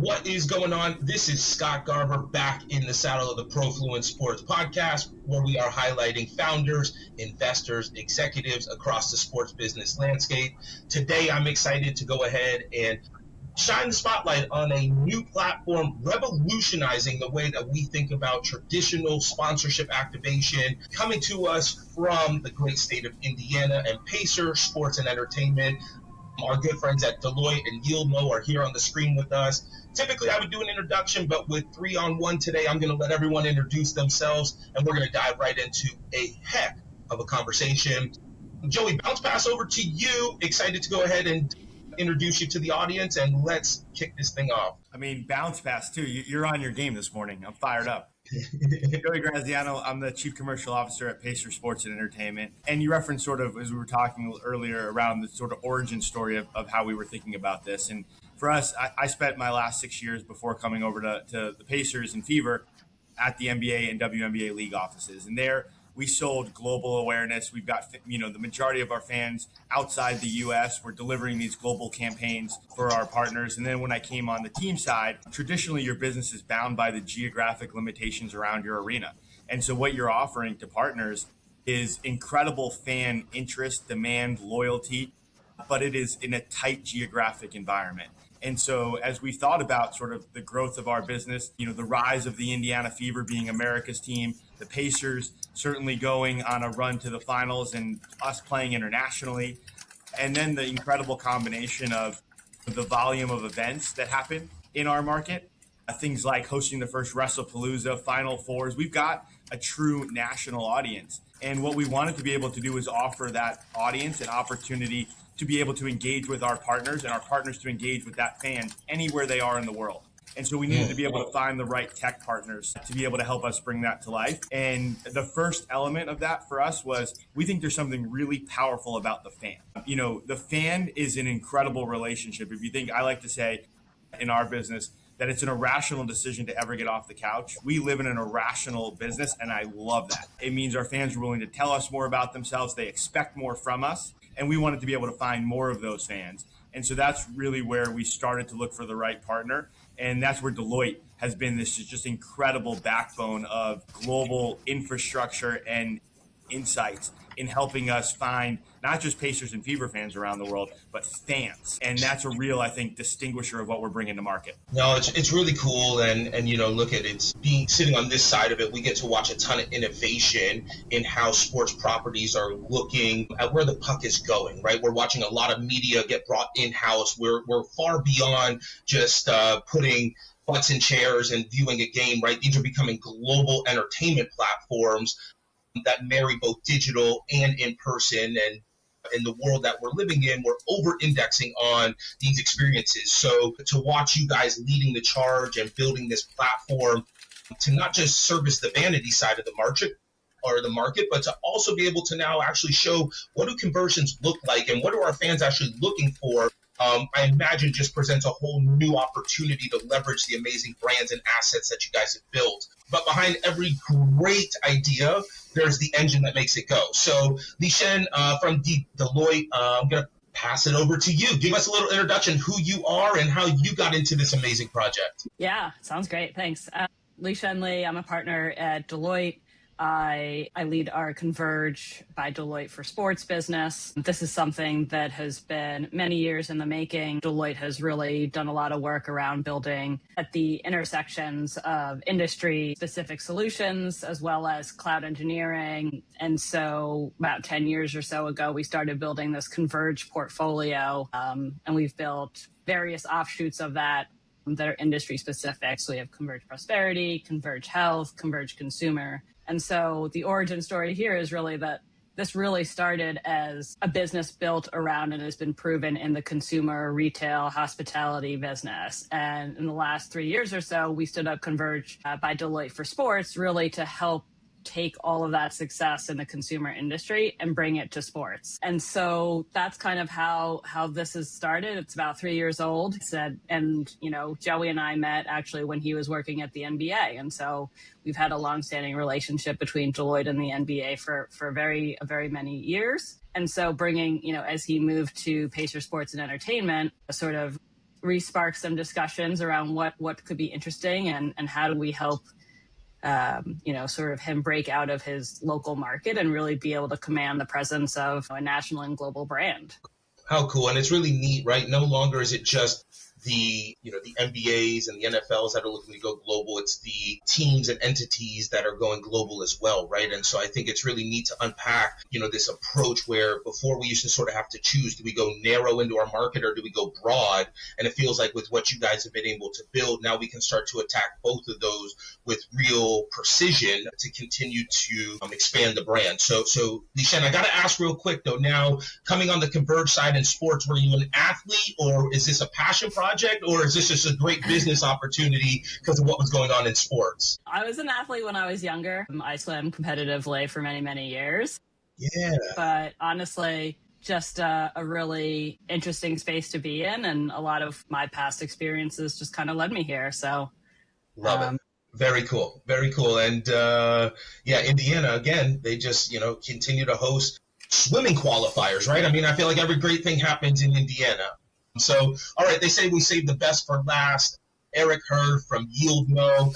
What is going on? This is Scott Garber back in the saddle of the Profluent Sports Podcast, where we are highlighting founders, investors, executives across the sports business landscape. Today, I'm excited to go ahead and shine the spotlight on a new platform revolutionizing the way that we think about traditional sponsorship activation, coming to us from the great state of Indiana and Pacer Sports and Entertainment. Our good friends at Deloitte and Yieldmo are here on the screen with us. Typically, I would do an introduction, but with 3-on-1 today, I'm going to let everyone introduce themselves, and we're going to dive right into a heck of a conversation. Joey, bounce pass over to you. Excited to go ahead and introduce you to the audience, and let's kick this thing off. I mean, bounce pass, too. You're on your game this morning. I'm fired up. Joey Graziano, I'm the Chief Commercial Officer at Pacer Sports and Entertainment. And you referenced sort of, as we were talking earlier, around the sort of origin story of how we were thinking about this. And for us, I spent my last 6 years before coming over to the Pacers and Fever at the NBA and WNBA league offices. And there we sold global awareness. We've got, the majority of our fans outside the U.S. We're delivering these global campaigns for our partners. And then when I came on the team side, traditionally your business is bound by the geographic limitations around your arena. And so what you're offering to partners is incredible fan interest, demand, loyalty, but it is in a tight geographic environment. And so as we thought about sort of the growth of our business, the rise of the Indiana Fever being America's team, the Pacers certainly going on a run to the finals and us playing internationally, and then the incredible combination of the volume of events that happen in our market, things like hosting the first WrestlePalooza, Final Fours. We've got a true national audience. And what we wanted to be able to do is offer that audience an opportunity to be able to engage with our partners and our partners to engage with that fan anywhere they are in the world. And so we needed to be able to find the right tech partners to be able to help us bring that to life. And the first element of that for us was we think there's something really powerful about the fan. The fan is an incredible relationship. If you think, I like to say in our business, that it's an irrational decision to ever get off the couch. We live in an irrational business, and I love that. It means our fans are willing to tell us more about themselves. They expect more from us, and we wanted to be able to find more of those fans. And so that's really where we started to look for the right partner. And that's where Deloitte has been this just incredible backbone of global infrastructure and insights in helping us find not just Pacers and Fever fans around the world, but fans. And that's a real, I think, distinguisher of what we're bringing to market. No, it's really cool. And look at it, sitting on this side of it, we get to watch a ton of innovation in how sports properties are looking at where the puck is going, right? We're watching a lot of media get brought in-house. We're far beyond just putting butts in chairs and viewing a game, right? These are becoming global entertainment platforms that marry both digital and in person. And in the world that we're living in, we're over-indexing on these experiences. So to watch you guys leading the charge and building this platform to not just service the vanity side of the market, but to also be able to now actually show what do conversions look like and what are our fans actually looking for, I imagine just presents a whole new opportunity to leverage the amazing brands and assets that you guys have built. But behind every great idea, there's the engine that makes it go. So Li-Shen from Deloitte, I'm going to pass it over to you. Give us a little introduction, who you are and how you got into this amazing project. Yeah, sounds great. Thanks. Li-Shen Lee, I'm a partner at Deloitte. I lead our Converge by Deloitte for sports business. This is something that has been many years in the making. Deloitte has really done a lot of work around building at the intersections of industry-specific solutions as well as cloud engineering. And so about 10 years or so ago, we started building this Converge portfolio, and we've built various offshoots of that are industry specific. So we have Converge Prosperity, Converge Health, Converge Consumer. And so the origin story here is really that this really started as a business built around and has been proven in the consumer, retail, hospitality business. And in the last 3 years or so, we stood up Converge by Deloitte for sports, really to help take all of that success in the consumer industry and bring it to sports. And so that's kind of how this has started. It's about 3 years old. And Joey and I met actually when he was working at the NBA. And so we've had a longstanding relationship between Deloitte and the NBA for very many years. And so bringing, as he moved to Pacer Sports and Entertainment, sort of re-spark some discussions around what could be interesting and how do we help sort of him break out of his local market and really be able to command the presence of a national and global brand. How cool. And it's really neat, right? No longer is it just the NBAs and the NFLs that are looking to go global. It's the teams and entities that are going global as well, right? And so I think it's really neat to unpack, this approach where before we used to sort of have to choose, do we go narrow into our market or do we go broad? And it feels like with what you guys have been able to build, now we can start to attack both of those with real precision to continue to expand the brand. So Li-Shen, I got to ask real quick though, now coming on the Converge side in sports, were you an athlete or is this a passion project or is this just a great business opportunity because of what was going on in sports? I was an athlete when I was younger. I swam competitively for many, many years. Yeah. But honestly, just a really interesting space to be in. And a lot of my past experiences just kind of led me here. So love it. Very cool. Very cool. And Indiana, again, they just, continue to host swimming qualifiers, right? I mean, I feel like every great thing happens in Indiana. So, all right, they say we save the best for last. Eric Hurd from Yieldmo.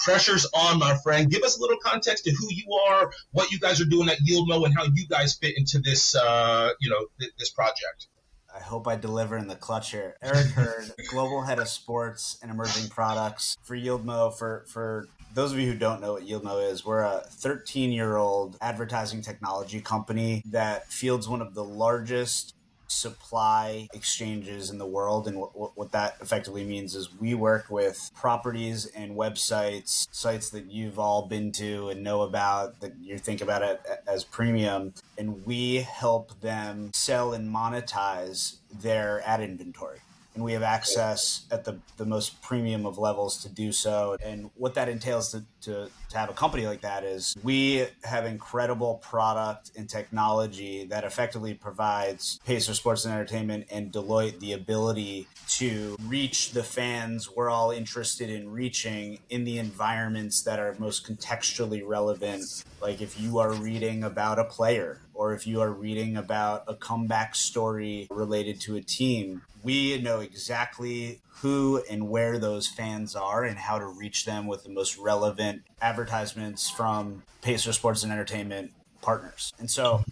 Pressure's on, my friend. Give us a little context to who you are, what you guys are doing at Yieldmo, and how you guys fit into this, this project. I hope I deliver in the clutch here. Eric Hurd, Global Head of Sports and Emerging Products for Yieldmo. For those of you who don't know what Yieldmo is, we're a 13-year-old advertising technology company that fields one of the largest supply exchanges in the world. And what that effectively means is we work with properties and websites, sites that you've all been to and know about, that you think about it as premium. And we help them sell and monetize their ad inventory. And we have access at the most premium of levels to do so. And what that entails to have a company like that is we have incredible product and technology that effectively provides Pacer Sports and Entertainment and Deloitte the ability to reach the fans we're all interested in reaching in the environments that are most contextually relevant. Like if you are reading about a player or if you are reading about a comeback story related to a team, we know exactly who and where those fans are and how to reach them with the most relevant advertisements from Pacer Sports and Entertainment partners. And so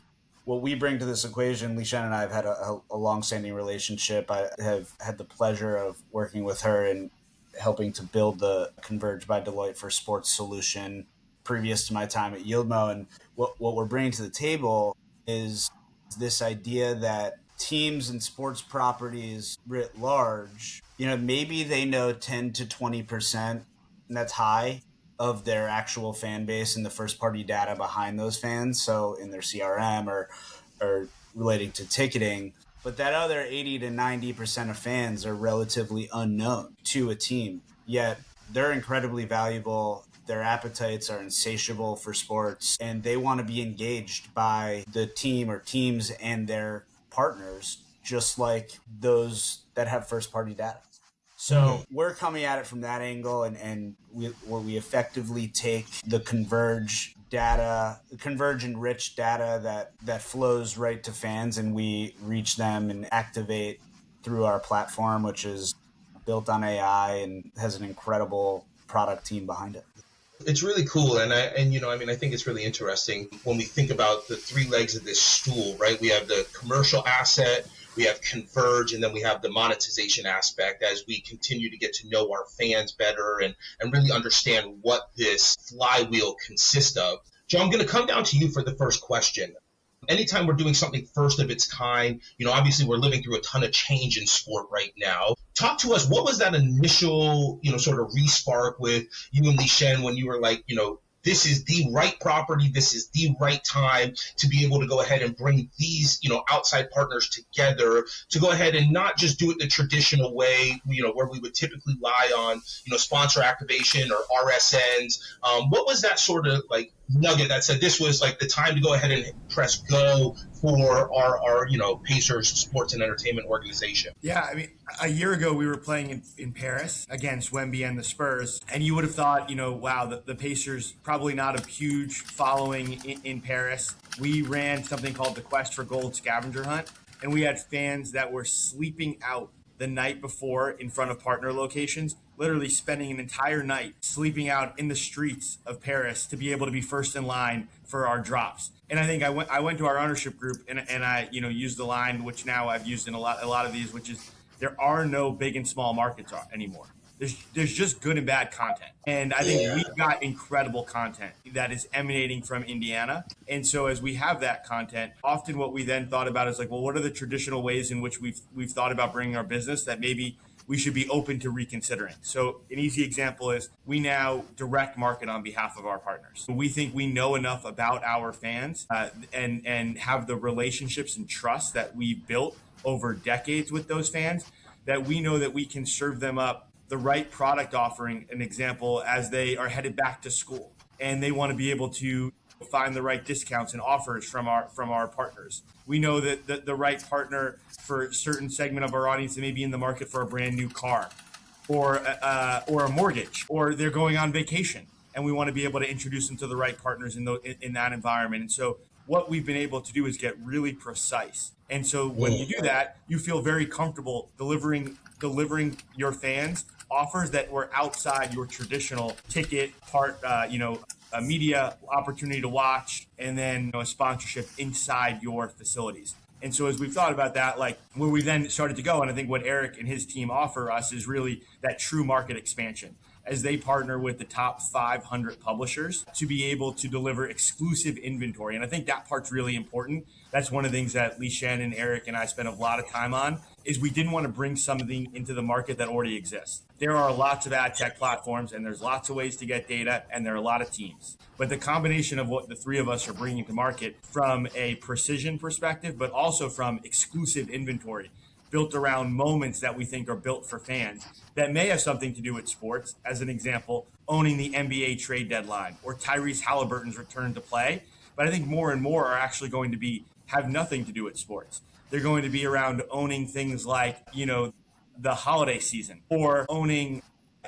what we bring to this equation, Li-Shen and I have had a long-standing relationship. I have had the pleasure of working with her and helping to build the Converge by Deloitte for Sports solution previous to my time at Yieldmo. And what we're bringing to the table is this idea that teams and sports properties writ large, maybe they know 10 to 20%, and that's high, of their actual fan base and the first party data behind those fans. So in their CRM or relating to ticketing, but that other 80 to 90% of fans are relatively unknown to a team, yet they're incredibly valuable. Their appetites are insatiable for sports and they want to be engaged by the team or teams and their partners, just like those that have first party data. So we're coming at it from that angle, and we effectively take the Converge data, the Converge enriched data that flows right to fans, and we reach them and activate through our platform, which is built on AI and has an incredible product team behind it. It's really cool. And I think it's really interesting when we think about the three legs of this stool, right? We have the commercial asset, we have Converge, and then we have the monetization aspect as we continue to get to know our fans better and really understand what this flywheel consists of. Joe, I'm going to come down to you for the first question. Anytime we're doing something first of its kind, obviously we're living through a ton of change in sport right now. Talk to us, what was that initial, sort of re-spark with you and Li-Shen when you were like, this is the right property, this is the right time to be able to go ahead and bring these, outside partners together to go ahead and not just do it the traditional way, where we would typically rely on, sponsor activation or RSNs. What was that sort of like nugget that said this was like the time to go ahead and press go for our Pacers Sports and Entertainment organization? Yeah, I mean, a year ago we were playing in Paris against WNBA and the Spurs, and you would have thought, wow, the Pacers probably not a huge following in Paris. We ran something called the Quest for Gold scavenger hunt, and we had fans that were sleeping out the night before in front of partner locations, literally spending an entire night sleeping out in the streets of Paris to be able to be first in line for our drops. And I think I went to our ownership group and I used the line which now I've used in a lot of these, which is there are no big and small markets anymore. There's just good and bad content. And I think we've got incredible content that is emanating from Indiana. And so as we have that content, often what we then thought about is like, well, what are the traditional ways in which we've thought about bringing our business that maybe we should be open to reconsidering? So an easy example is we now direct market on behalf of our partners. We think we know enough about our fans and have the relationships and trust that we've built over decades with those fans that we know that we can serve them up the right product offering, an example, as they are headed back to school and they want to be able to find the right discounts and offers from our partners. We know that the right partner for a certain segment of our audience that may be in the market for a brand new car or a mortgage, or they're going on vacation and we want to be able to introduce them to the right partners in that environment. And so what we've been able to do is get really precise. And so when you do that, you feel very comfortable delivering your fans offers that were outside your traditional ticket a media opportunity to watch, and then a sponsorship inside your facilities. And so as we've thought about that, like where we then started to go, and I think what Eric and his team offer us is really that true market expansion as they partner with the top 500 publishers to be able to deliver exclusive inventory. And I think that part's really important. That's one of the things that Li-Shen and Eric and I spent a lot of time on, is we didn't want to bring something into the market that already exists. There are lots of ad tech platforms and there's lots of ways to get data and there are a lot of teams. But the combination of what the three of us are bringing to market from a precision perspective, but also from exclusive inventory built around moments that we think are built for fans that may have something to do with sports. As an example, owning the NBA trade deadline or Tyrese Halliburton's return to play. But I think more and more are actually going to have nothing to do with sports. They're going to be around owning things like, the holiday season, or owning,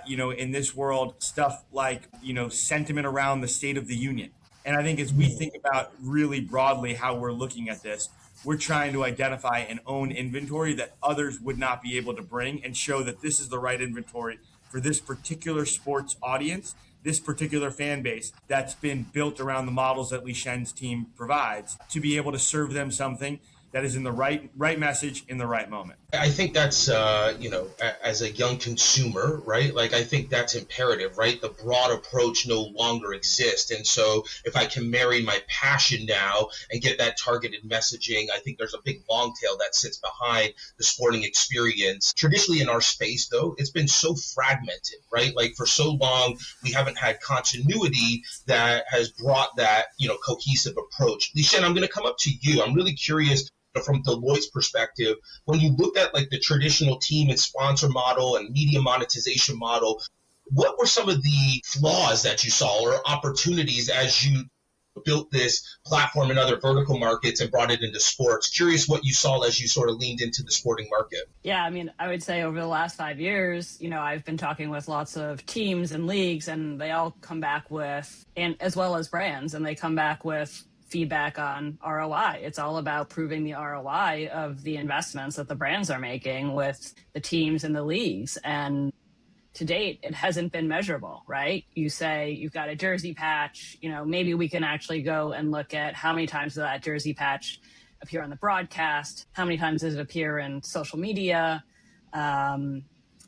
in this world, stuff like, sentiment around the State of the Union. And I think as we think about really broadly how we're looking at this, we're trying to identify and own inventory that others would not be able to bring and show that this is the right inventory for this particular sports audience, this particular fan base that's been built around the models that Li-Shen's team provides to be able to serve them something that is in the right message in the right moment. I think that's, as a young consumer, right? Like, I think that's imperative, right? The broad approach no longer exists. And so if I can marry my passion now and get that targeted messaging, I think there's a big long tail that sits behind the sporting experience. Traditionally in our space, though, it's been so fragmented, right? Like, for so long, we haven't had continuity that has brought that, cohesive approach. Li-Shen, I'm going to come up to you. I'm really curious from Deloitte's perspective, when you looked at like the traditional team and sponsor model and media monetization model, what were some of the flaws that you saw or opportunities as you built this platform in other vertical markets and brought it into sports? Curious what you saw as you sort of leaned into the sporting market. Yeah, I mean, I would say over the last 5 years, I've been talking with lots of teams and leagues, and they all come back with, and as well as brands, and they come back with feedback on ROI. It's all about proving the ROI of the investments that the brands are making with the teams and the leagues. And to date, it hasn't been measurable, right? You say you've got a jersey patch, maybe we can actually go and look at how many times does that jersey patch appear on the broadcast, how many times does it appear in social media, and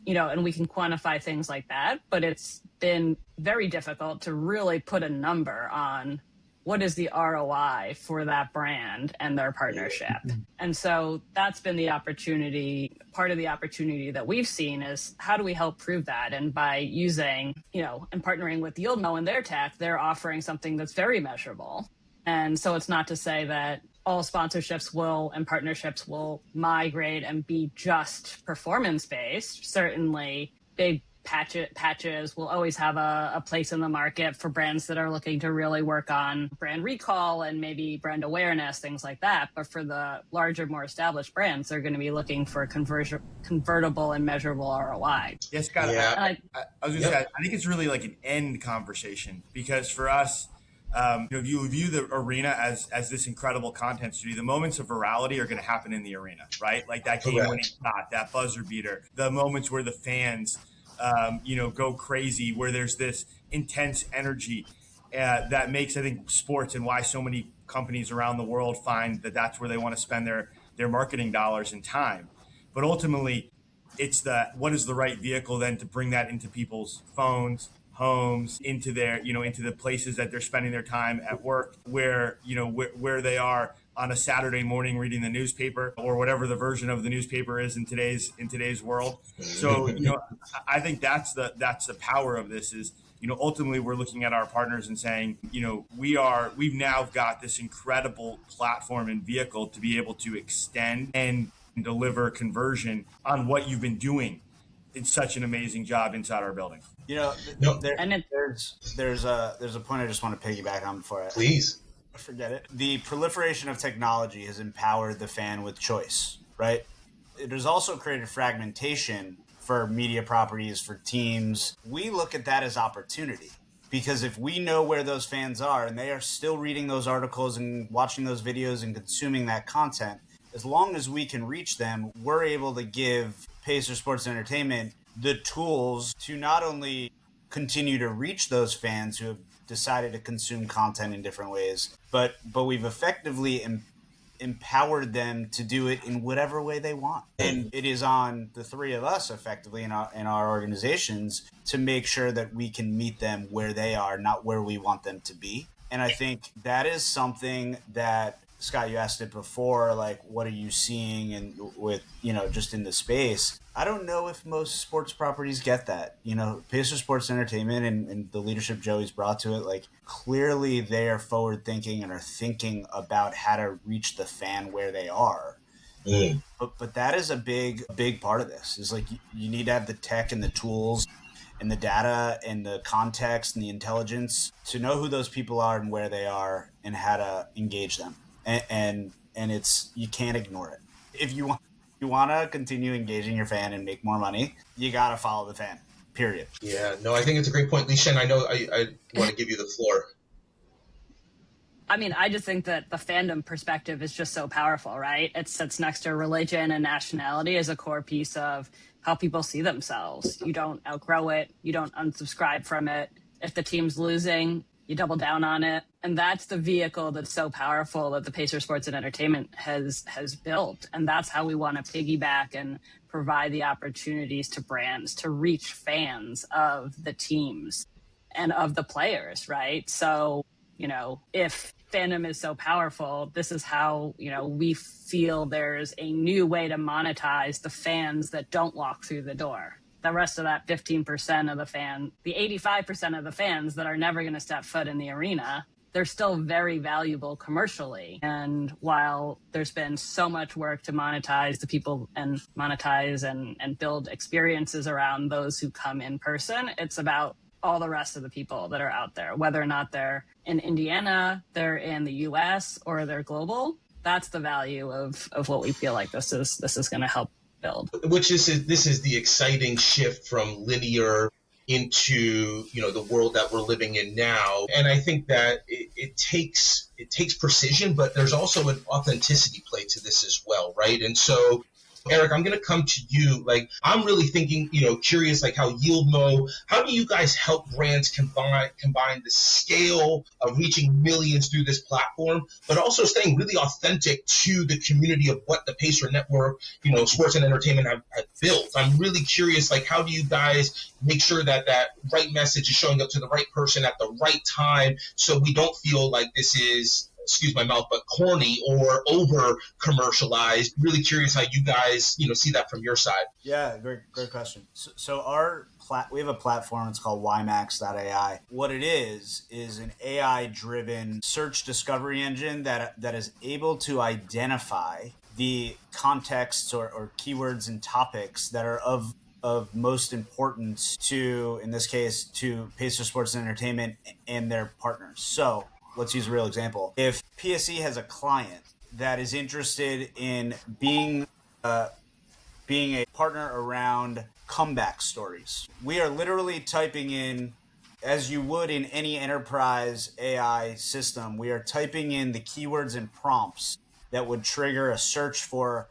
we can quantify things like that. But it's been very difficult to really put a number on what is the ROI for that brand and their partnership. And so that's been the opportunity. Part of the opportunity that we've seen is how do we help prove that? And by using, and partnering with Yieldmo and their tech, they're offering something that's very measurable. And so it's not to say that all sponsorships and partnerships will migrate and be just performance-based. Certainly, big patches will always have a place in the market for brands that are looking to really work on brand recall and maybe brand awareness, things like that. But for the larger, more established brands, they're going to be looking for convertible and measurable ROI. Yes, Scott. Yeah. I was going to say, I think it's really like an end conversation, because for us, If you view the arena as this incredible content studio, the moments of virality are going to happen in the arena, right? Like that game-winning shot, that buzzer beater, the moments where the fans, go crazy, where there's this intense energy that makes, I think, sports and why so many companies around the world find that that's where they want to spend their marketing dollars and time. But ultimately, it's what is the right vehicle then to bring that into people's phones, homes, into into the places that they're spending their time at work, where they are on a Saturday morning reading the newspaper or whatever the version of the newspaper is in today's world. So, I think that's the power of this is, ultimately we're looking at our partners and saying, we've now got this incredible platform and vehicle to be able to extend and deliver conversion on what you've been doing in such an amazing job inside our building. There's a point I just want to piggyback on before I forget it. The proliferation of technology has empowered the fan with choice, right? It has also created fragmentation for media properties, for teams. We look at that as opportunity because if we know where those fans are and they are still reading those articles and watching those videos and consuming that content, as long as we can reach them, we're able to give Pacer Sports Entertainment the tools to not only continue to reach those fans who have decided to consume content in different ways, but we've effectively empowered them to do it in whatever way they want. And it is on the three of us effectively in our organizations to make sure that we can meet them where they are, not where we want them to be. And I think that is something that, Scott, you asked it before, like, what are you seeing and with, just in the space? I don't know if most sports properties get that. Pacer Sports Entertainment and the leadership Joey's brought to it, like, clearly they are forward thinking and are thinking about how to reach the fan where they are. But that is a big part of this. Is like you need to have the tech and the tools and the data and the context and the intelligence to know who those people are and where they are and how to engage them. And it's, you can't ignore it. If you want to continue engaging your fan and make more money, you got to follow the fan, period. Yeah, no, I think it's a great point. Li-Shen, I know I want to give you the floor. I mean, I just think that the fandom perspective is just so powerful, right? It sits next to religion and nationality as a core piece of how people see themselves. You don't outgrow it. You don't unsubscribe from it. If the team's losing, you double down on it. And that's the vehicle that's so powerful that the Pacer Sports and Entertainment has built. And that's how we want to piggyback and provide the opportunities to brands to reach fans of the teams and of the players, right? So, if fandom is so powerful, this is how, we feel there's a new way to monetize the fans that don't walk through the door. The rest of that 15% of the 85% of the fans that are never going to step foot in the arena, they're still very valuable commercially. And while there's been so much work to monetize the people and monetize and build experiences around those who come in person, it's about all the rest of the people that are out there, whether or not they're in Indiana, they're in the US, or they're global. That's the value of what we feel like this is going to help build. This is the exciting shift from linear into the world that we're living in now. And I think that it takes precision, but there's also an authenticity play to this as well, right? And so, Eric, I'm going to come to you. Like, I'm really thinking, curious, like how Yieldmo, how do you guys help brands combine the scale of reaching millions through this platform, but also staying really authentic to the community of what the Pacer Network, sports and entertainment have built? I'm really curious, like, how do you guys make sure that that right message is showing up to the right person at the right time so we don't feel like this is, excuse my mouth, but corny or over commercialized? Really curious how you guys, see that from your side. Yeah, great question. So we have a platform. It's called Ymax.ai. What it is an AI-driven search discovery engine that is able to identify the contexts or keywords and topics that are of most importance to, in this case, to Pacer Sports and Entertainment and their partners. So let's use a real example. If PS&E has a client that is interested in being a partner around comeback stories, we are literally typing in as you would in any enterprise AI system, we are typing in the keywords and prompts that would trigger a search for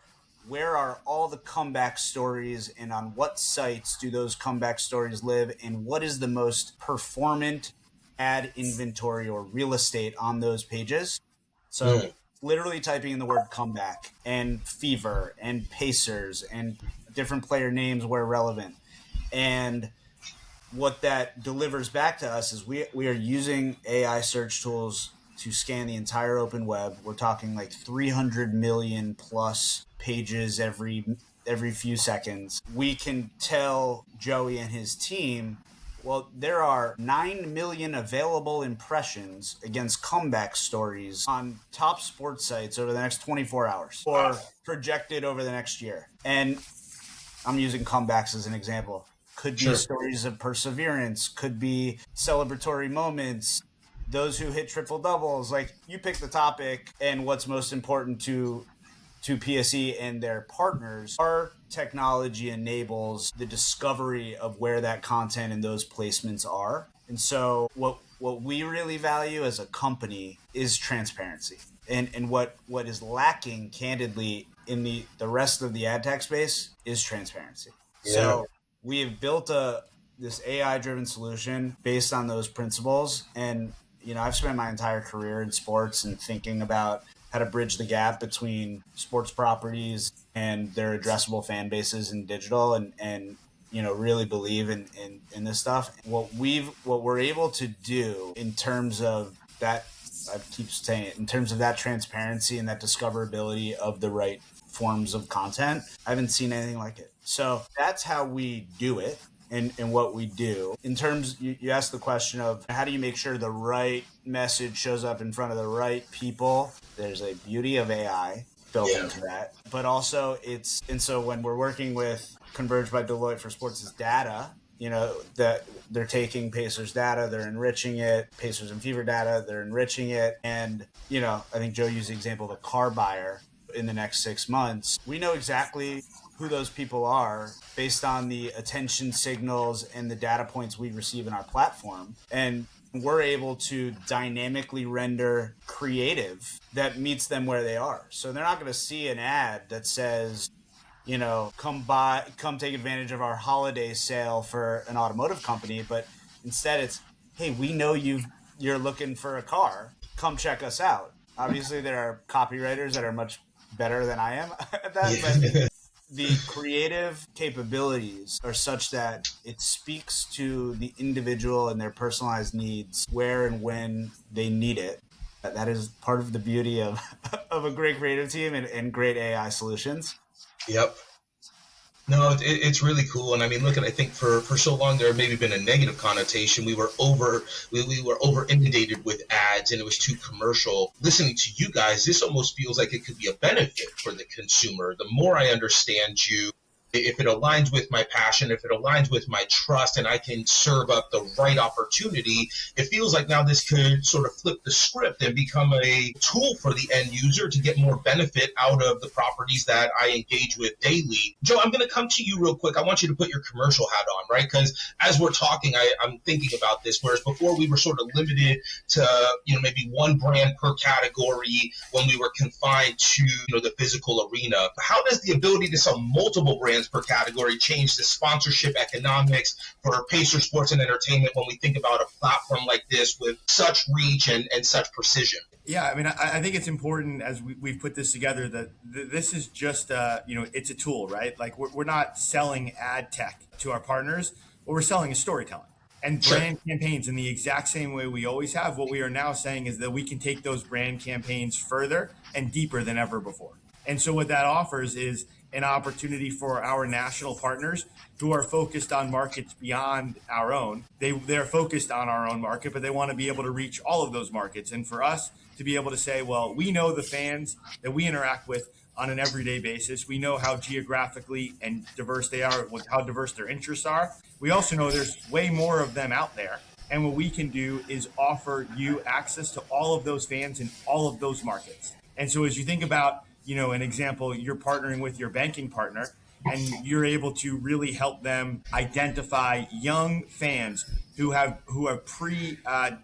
where are all the comeback stories and on what sites do those comeback stories live and what is the most performant ad inventory or real estate on those pages. So literally typing in the word comeback and fever and pacers and different player names where relevant. And what that delivers back to us is we are using AI search tools to scan the entire open web. We're talking like 300 million plus pages every few seconds. We can tell Joey and his team, well, there are 9 million available impressions against comeback stories on top sports sites over the next 24 hours or projected over the next year. And I'm using comebacks as an example. Could be stories of perseverance, could be celebratory moments, those who hit triple doubles. Like, you pick the topic, and what's most important to PS&E and their partners. Our technology enables the discovery of where that content and those placements are. And so what we really value as a company is transparency. And what is lacking, candidly, in the rest of the ad tech space is transparency. Yeah. So we have built this AI-driven solution based on those principles. And, I've spent my entire career in sports and thinking about how to bridge the gap between sports properties and their addressable fan bases in digital and really believe in this stuff. What we're able to do in terms of that, I keep saying it, in terms of that transparency and that discoverability of the right forms of content, I haven't seen anything like it. So that's how we do it and what we do. In terms, you asked the question of how do you make sure the right message shows up in front of the right people? There's a beauty of AI built into that. But also so when we're working with Converge by Deloitte for sports' data, that they're taking Pacers data, they're enriching it, Pacers and Fever data, they're enriching it. And, I think Joe used the example of a car buyer in the next 6 months. We know exactly who those people are based on the attention signals and the data points we receive in our platform. And we're able to dynamically render creative that meets them where they are. So they're not going to see an ad that says, come take advantage of our holiday sale for an automotive company. But instead it's, hey, we know you're looking for a car. Come check us out. Obviously there are copywriters that are much better than I am at that, but the creative capabilities are such that it speaks to the individual and their personalized needs where and when they need it. That is part of the beauty of a great creative team and great AI solutions. Yep. No, it's really cool. And I mean, I think for so long there maybe been a negative connotation. We were over inundated with ads and it was too commercial. Listening to you guys, this almost feels like it could be a benefit for the consumer. The more I understand you, if it aligns with my passion, if it aligns with my trust, and I can serve up the right opportunity, it feels like now this could sort of flip the script and become a tool for the end user to get more benefit out of the properties that I engage with daily. Joe, I'm going to come to you real quick. I want you to put your commercial hat on, right? Because as we're talking, I'm thinking about this, whereas before we were sort of limited to, maybe one brand per category when we were confined to, the physical arena. How does the ability to sell multiple brands per category change the sponsorship economics for Pacer Sports and Entertainment when we think about a platform like this with such reach and such precision? Yeah, I mean, I think it's important as we've put this together that this is just, it's a tool, right? Like we're not selling ad tech to our partners. What we're selling is storytelling and brand campaigns in the exact same way we always have. What we are now saying is that we can take those brand campaigns further and deeper than ever before. And so what that offers is an opportunity for our national partners who are focused on markets beyond our own. They're focused on our own market, but they want to be able to reach all of those markets. And for us to be able to say, well, we know the fans that we interact with on an everyday basis. We know how geographically and diverse they are, how diverse their interests are. We also know there's way more of them out there. And what we can do is offer you access to all of those fans in all of those markets. And so as you think about, an example, you're partnering with your banking partner, and you're able to really help them identify young fans who have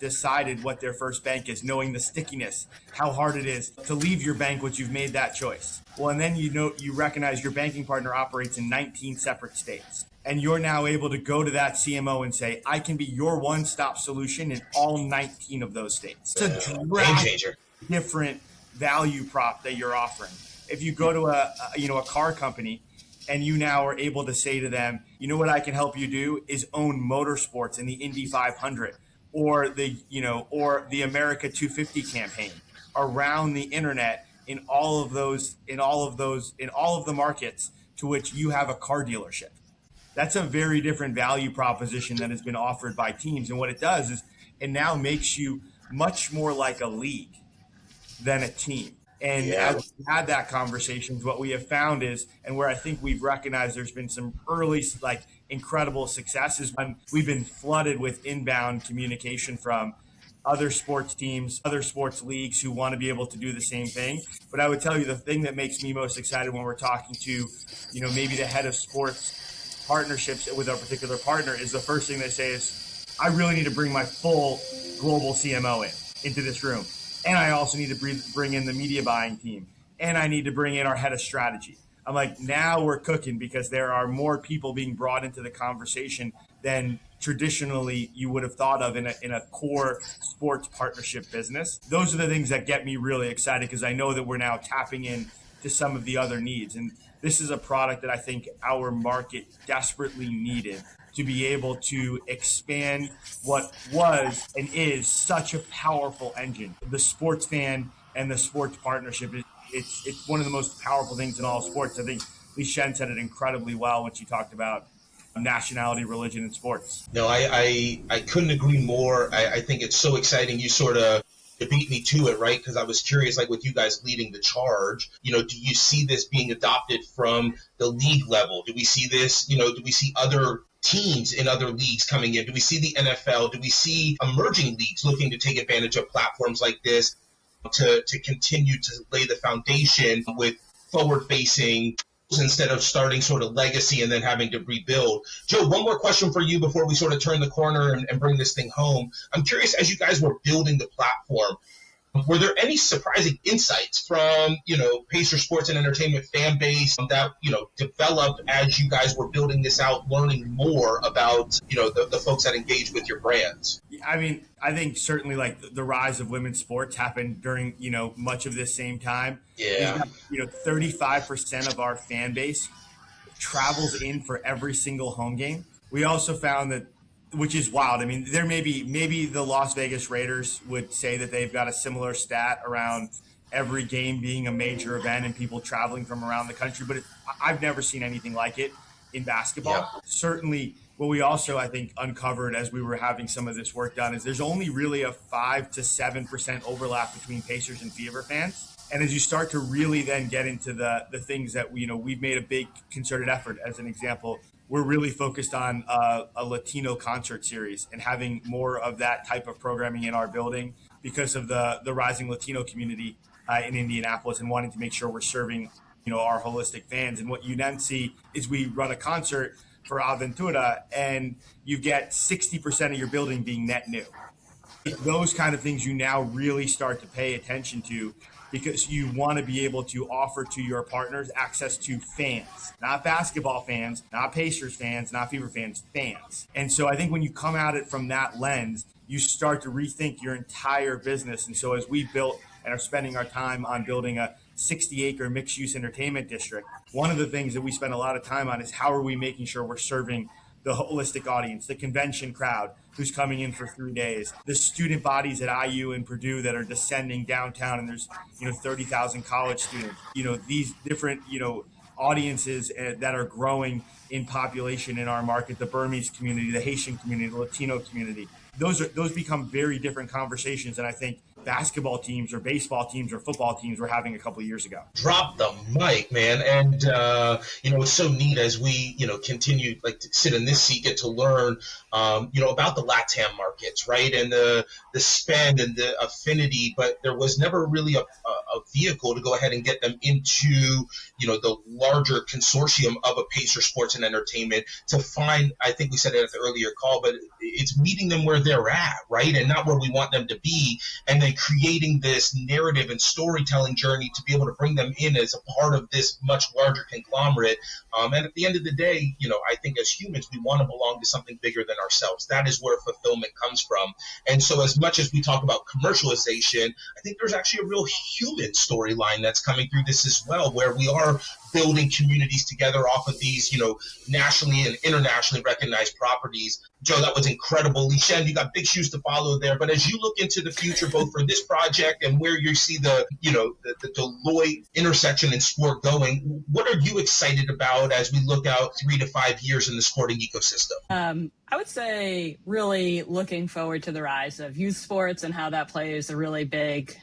decided what their first bank is, knowing the stickiness, how hard it is to leave your bank once you've made that choice. Well, and then you recognize your banking partner operates in 19 separate states. And you're now able to go to that CMO and say, I can be your one-stop solution in all 19 of those states. It's a Game changer. different value prop that you're offering. If you go to a car company and you now are able to say to them, you know what I can help you do is own motorsports in the Indy 500 or the America 250 campaign around the internet in all of the markets to which you have a car dealership. That's a very different value proposition that has been offered by teams. And what it does is it now makes you much more like a league than a team. And as we had that conversations, what we have found is, and where I think we've recognized there's been some early, incredible successes when we've been flooded with inbound communication from other sports teams, other sports leagues who want to be able to do the same thing. But I would tell you the thing that makes me most excited when we're talking to, maybe the head of sports partnerships with our particular partner is the first thing they say is, I really need to bring my full global CMO into this room. And I also need to bring in the media buying team. And I need to bring in our head of strategy. I'm like, now we're cooking because there are more people being brought into the conversation than traditionally you would have thought of in a core sports partnership business. Those are the things that get me really excited because I know that we're now tapping in to some of the other needs. And this is a product that I think our market desperately needed to be able to expand what was and is such a powerful engine. The sports fan and the sports partnership, it's one of the most powerful things in all sports. I think Li-Shen said it incredibly well when she talked about nationality, religion, and sports. No, I couldn't agree more. I think it's so exciting. You sort of beat me to it, right? Because I was curious, with you guys leading the charge, do you see this being adopted from the league level? Do we see this, do we see other teams in other leagues coming in? Do we see the NFL? Do we see emerging leagues looking to take advantage of platforms like this to continue to lay the foundation with forward-facing instead of starting sort of legacy and then having to rebuild? Joe, one more question for you before we sort of turn the corner and bring this thing home. I'm curious, as you guys were building the platform, were there any surprising insights from, Pacer Sports and Entertainment fan base that, developed as you guys were building this out, learning more about, the folks that engage with your brands? I mean, I think certainly the rise of women's sports happened during, much of this same time. Yeah. 35% of our fan base travels in for every single home game. We also found that, which is wild. I mean, there maybe the Las Vegas Raiders would say that they've got a similar stat around every game being a major event and people traveling from around the country, but I've never seen anything like it in basketball. Yeah. Certainly, what we also, I think, uncovered as we were having some of this work done is there's only really a 5 to 7% overlap between Pacers and Fever fans. And as you start to really then get into the things that we've made a big concerted effort. As an example, we're really focused on a Latino concert series and having more of that type of programming in our building because of the rising Latino community in Indianapolis and wanting to make sure we're serving our holistic fans. And what you then see is we run a concert for Aventura and you get 60% of your building being net new. Those kind of things you now really start to pay attention to because you want to be able to offer to your partners access to fans, not basketball fans, not Pacers fans, not Fever fans, fans. And so I think when you come at it from that lens, you start to rethink your entire business. And so as we built and are spending our time on building a 60-acre mixed-use entertainment district, one of the things that we spend a lot of time on is how are we making sure we're serving the holistic audience, the convention crowd who's coming in for 3 days, the student bodies at IU and Purdue that are descending downtown, and there's 30,000 college students. These different audiences that are growing in population in our market, the Burmese community, the Haitian community, the Latino community. Those become very different conversations, and I think basketball teams or baseball teams or football teams were having a couple of years ago. Drop the mic, man. And, it's so neat as we, continue like to sit in this seat, get to learn, about the LATAM markets, right? And the spend and the affinity, but there was never really a vehicle to go ahead and get them into, the larger consortium of a Pacer Sports and Entertainment to find, I think we said it at the earlier call, but it's meeting them where they're at, right? And not where we want them to be. And then creating this narrative and storytelling journey to be able to bring them in as a part of this much larger conglomerate. And at the end of the day, I think as humans, we want to belong to something bigger than ourselves. That is where fulfillment comes from. And so as much as we talk about commercialization, I think there's actually a real human storyline that's coming through this as well, where we are building communities together off of these, nationally and internationally recognized properties. Joe, that was incredible. Li-Shen, you got big shoes to follow there. But as you look into the future, both for this project and where you see the Deloitte intersection in sport going, what are you excited about as we look out 3 to 5 years in the sporting ecosystem? I would say really looking forward to the rise of youth sports and how that plays a really big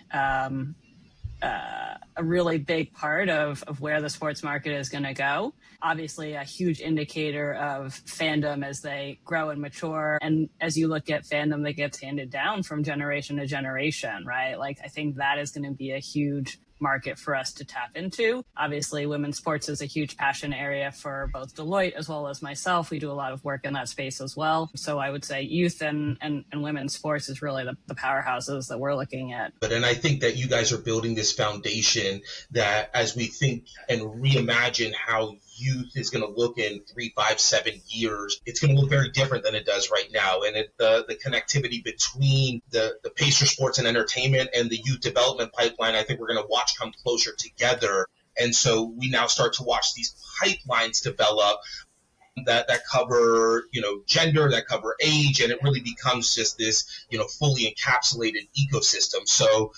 part of where the sports market is going to go. Obviously, a huge indicator of fandom as they grow and mature. And as you look at fandom that gets handed down from generation to generation, right? Like, I think that is going to be a huge market for us to tap into. Obviously, women's sports is a huge passion area for both Deloitte as well as myself. We do a lot of work in that space as well. So I would say youth and women's sports is really the powerhouses that we're looking at. And I think that you guys are building this foundation that as we think and reimagine how youth is going to look in 3, 5, 7 years, it's going to look very different than it does right now. And the connectivity between the Pacer Sports and Entertainment and the youth development pipeline, I think we're going to watch come closer together. And so we now start to watch these pipelines develop that cover, gender, that cover age, and it really becomes just this, fully encapsulated ecosystem. So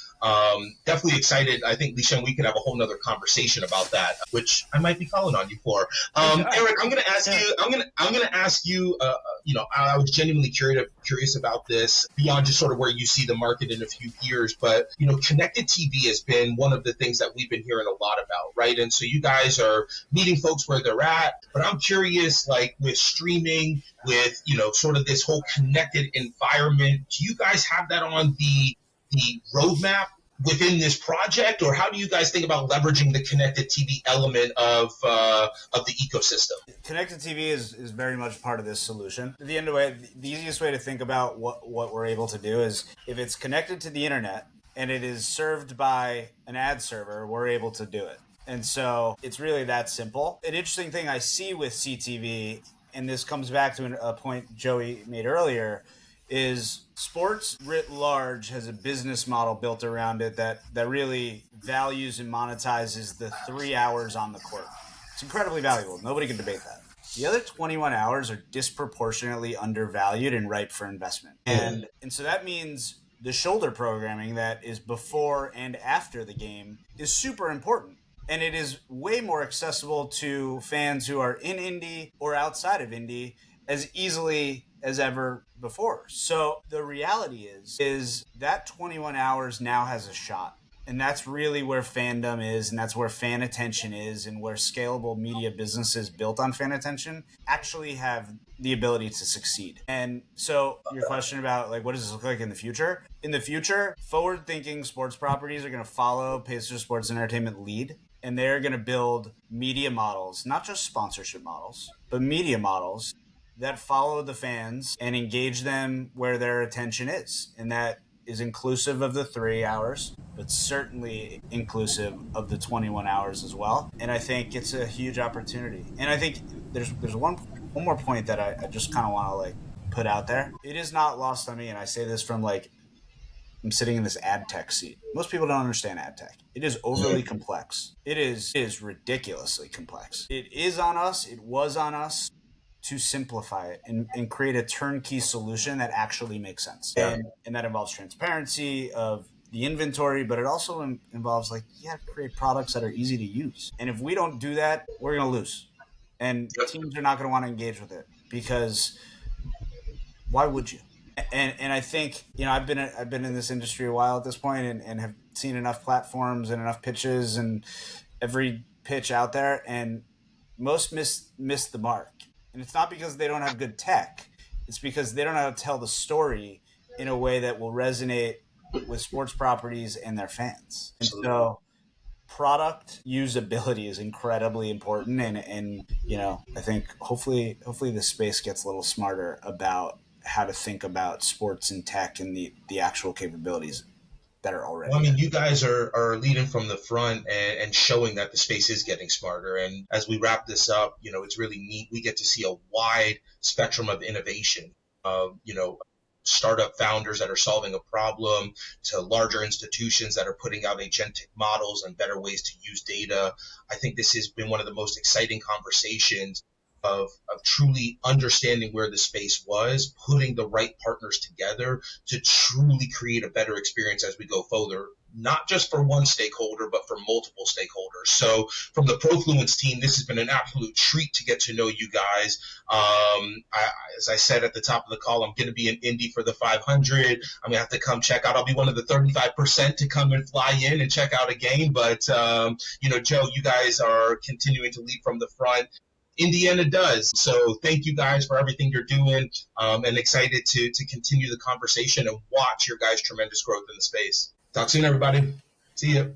definitely excited. I think, Li-Shen, we could have a whole nother conversation about that, which I might be calling on you for. Eric, I'm going to ask you. I'm going to ask you. I was genuinely curious about this beyond just sort of where you see the market in a few years. But connected TV has been one of the things that we've been hearing a lot about, right? And so you guys are meeting folks where they're at. But I'm curious, like with streaming, with sort of this whole connected environment, do you guys have that on the roadmap within this project, or how do you guys think about leveraging the connected TV element of the ecosystem? Connected TV is very much part of this solution. At the end of it, the easiest way to think about what we're able to do is if it's connected to the internet and it is served by an ad server, we're able to do it. And so it's really that simple. An interesting thing I see with CTV, and this comes back to a point Joey made earlier, is sports writ large has a business model built around it that really values and monetizes the 3 hours on the court. It's incredibly valuable. Nobody can debate that. The other 21 hours are disproportionately undervalued and ripe for investment. And so that means the shoulder programming that is before and after the game is super important. And it is way more accessible to fans who are in Indy or outside of Indy as easily as ever before. So the reality is that 21 hours now has a shot. And that's really where fandom is, and that's where fan attention is, and where scalable media businesses built on fan attention actually have the ability to succeed. And so your question about like, what does this look like in the future? In the future, forward-thinking sports properties are going to follow Pacer Sports and Entertainment lead, and they're going to build media models, not just sponsorship models, but media models that follow the fans and engage them where their attention is. And that is inclusive of the 3 hours, but certainly inclusive of the 21 hours as well. And I think it's a huge opportunity. And I think there's one more point that I just kind of want to like put out there. It is not lost on me, and I say this from like, I'm sitting in this ad tech seat. Most people don't understand ad tech. It is overly complex. It is ridiculously complex. It is on us. It was on us to simplify it and create a turnkey solution that actually makes sense. Yeah. And that involves transparency of the inventory, but it also involves like, you have to create products that are easy to use. And if we don't do that, we're going to lose. And teams are not going to want to engage with it because why would you? And I think, I've been in this industry a while at this point, and have seen enough platforms and enough pitches and every pitch out there, and most miss the mark. And it's not because they don't have good tech. It's because they don't know how to tell the story in a way that will resonate with sports properties and their fans. And so product usability is incredibly important, and I think hopefully the space gets a little smarter about how to think about sports and tech and the actual capabilities that are already. Well, I mean, you guys are leading from the front and showing that the space is getting smarter. And as we wrap this up, it's really neat. We get to see a wide spectrum of innovation, startup founders that are solving a problem to larger institutions that are putting out agentic models and better ways to use data. I think this has been one of the most exciting conversations of truly understanding where the space was, putting the right partners together to truly create a better experience as we go forward, not just for one stakeholder, but for multiple stakeholders. So from the Profluence team, this has been an absolute treat to get to know you guys. As I said at the top of the call, I'm going to be in Indy for the 500. I'm going to have to come check out. I'll be one of the 35% to come and fly in and check out a game. But, Joe, you guys are continuing to lead from the front. Indiana does. So thank you guys for everything you're doing, and excited to continue the conversation and watch your guys' tremendous growth in the space. Talk soon, everybody. See you.